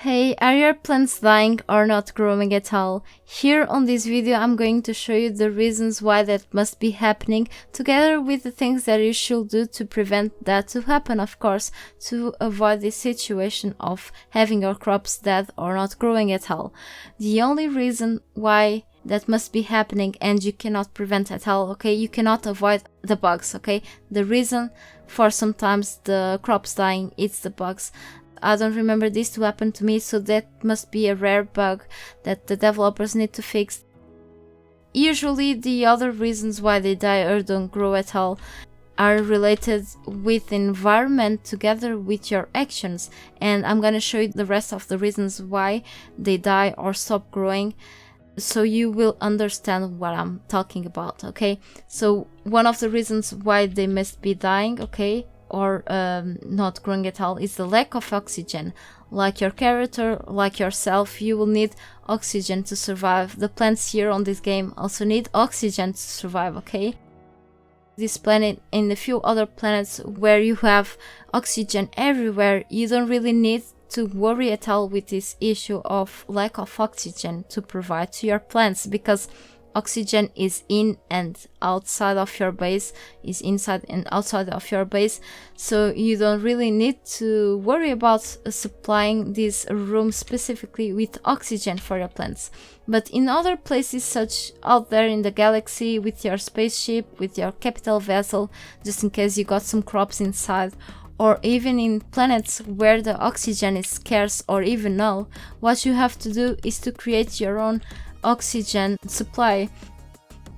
Hey, are your plants dying or not growing at all? Here on this video I'm going to show you the reasons why that must be happening, together with the things that you should do to prevent that to happen, of course, to avoid this situation of having your crops dead or not growing at all. The only reason why that must be happening and you cannot prevent at all, okay? You cannot avoid the bugs, okay? The reason for sometimes the crops dying, it's the bugs. I don't remember this to happen to me, so that must be a rare bug that the developers need to fix. Usually the other reasons why they die or don't grow at all are related with the environment together with your actions, and I'm gonna show you the rest of the reasons why they die or stop growing, so you will understand what I'm talking about, okay? So one of the reasons why they must be dying, okay, or not growing at all, is the lack of oxygen. Like your character, like yourself, you will need oxygen to survive. The plants here on this game also need oxygen to survive, okay? This planet and a few other planets where you have oxygen everywhere, you don't really need to worry at all with this issue of lack of oxygen to provide to your plants, because oxygen is in and outside of your base, is inside and outside of your base, so you don't really need to worry about supplying this room specifically with oxygen for your plants. But in other places, such out there in the galaxy, with your spaceship, with your capital vessel, just in case you got some crops inside, or even in planets where the oxygen is scarce or even null, what you have to do is to create your own oxygen supply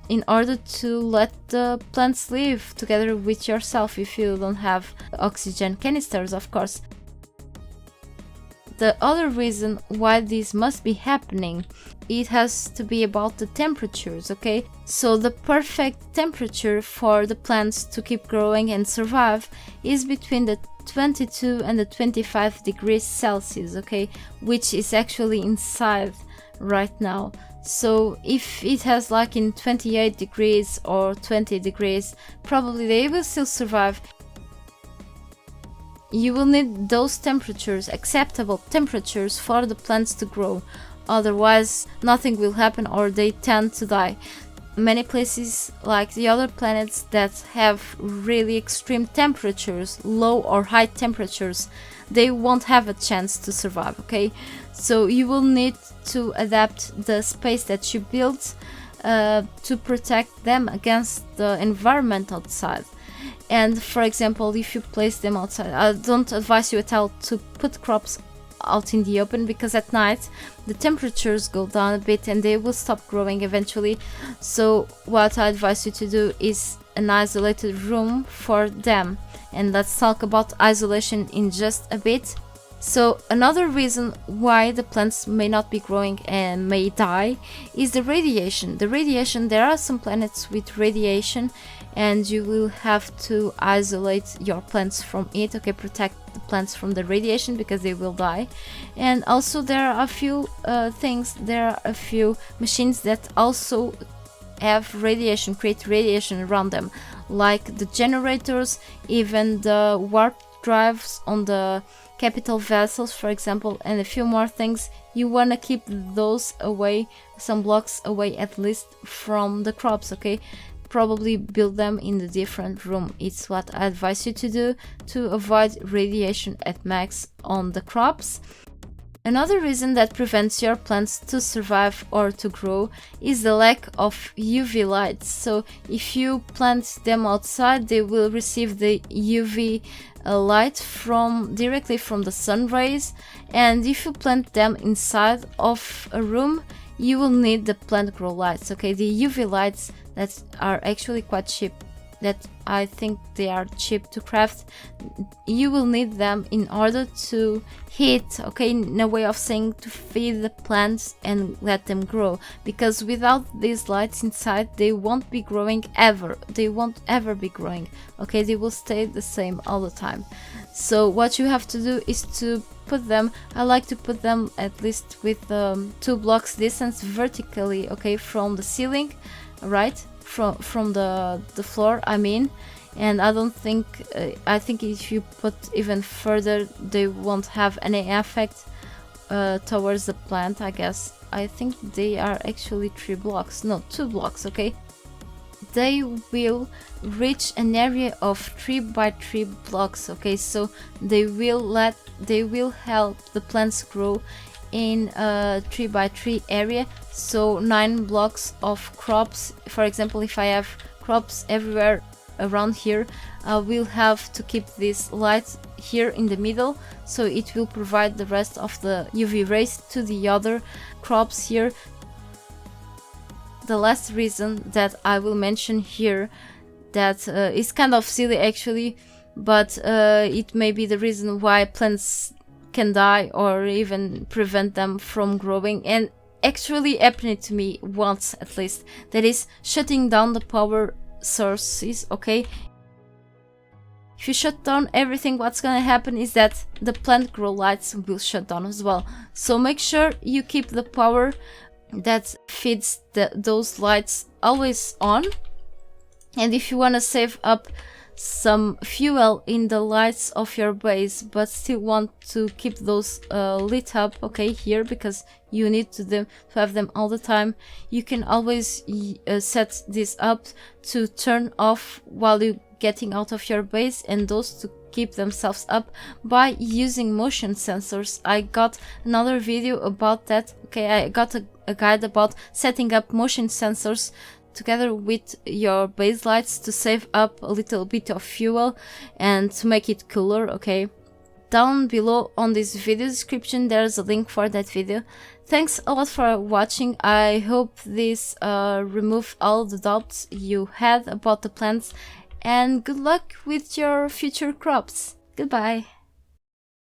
in order to let the plants live together with yourself if you don't have oxygen canisters, of course. The other reason why this must be happening, it has to be about the temperatures, okay? So the perfect temperature for the plants to keep growing and survive is between the 22 and the 25 degrees Celsius, okay? Which is actually inside right now. So if it has like in 28 degrees or 20 degrees, probably they will still survive. You will need those temperatures, acceptable temperatures, for the plants to grow. Otherwise, nothing will happen or they tend to die. Many places, like the other planets that have really extreme temperatures, low or high temperatures, they won't have a chance to survive, okay? So you will need to adapt the space that you build to protect them against the environment outside. And for example, if you place them outside, I don't advise you at all to put crops out in the open, because at night the temperatures go down a bit and they will stop growing eventually. So what I advise you to do is an isolated room for them, and let's talk about isolation in just a bit. So another reason why the plants may not be growing and may die is the radiation. The radiation, there are some planets with radiation and you will have to isolate your plants from it, okay? Protect the plants from the radiation because they will die. And also there are a few machines that also have radiation, create radiation around them, like the generators, even the warp drives on the capital vessels, for example, and a few more things. You want to keep those away, some blocks away at least, from the crops, okay? Probably build them in a different room. It's what I advise you to do to avoid radiation at max on the crops. Another reason that prevents your plants to survive or to grow is the lack of UV light. So if you plant them outside, they will receive the UV light directly from the sun rays, and if you plant them inside of a room, you will need the plant grow lights, okay? The UV lights that are actually quite cheap, that I think they are cheap to craft, you will need them in order to heat, okay, in a way of saying, to feed the plants and let them grow, because without these lights inside, they won't be growing ever. They won't ever be growing, okay? They will stay the same all the time. So what you have to do is to put them, I like to put them at least with 2 blocks distance vertically, okay, from the ceiling, right? From the floor, I mean. And I don't think I think if you put even further, they won't have any effect towards the plant, I guess. I think they are actually 3 blocks, no, 2 blocks, okay? They will reach an area of 3 by 3 blocks, okay? So they will help the plants grow in a 3 by 3 area. So 9 blocks of crops. For example, if I have crops everywhere around here, I will have to keep this light here in the middle, so it will provide the rest of the UV rays to the other crops here. The last reason that I will mention here, that is kind of silly actually, but it may be the reason why plants can die or even prevent them from growing, and actually happened to me once at least. That is shutting down the power sources, okay? If you shut down everything, what's gonna happen is that the plant grow lights will shut down as well. So make sure you keep the power that feeds those lights always on. And if you want to save up some fuel in the lights of your base but still want to keep those lit up, okay, here, because you need to have them all the time, you can always set this up to turn off while you're getting out of your base, and those to keep themselves up by using motion sensors. I got another video about that, okay? I got a guide about setting up motion sensors together with your base lights to save up a little bit of fuel and to make it cooler, okay? Down below on this video description there's a link for that video. Thanks a lot for watching. I hope this removed all the doubts you had about the plants, and good luck with your future crops. Goodbye.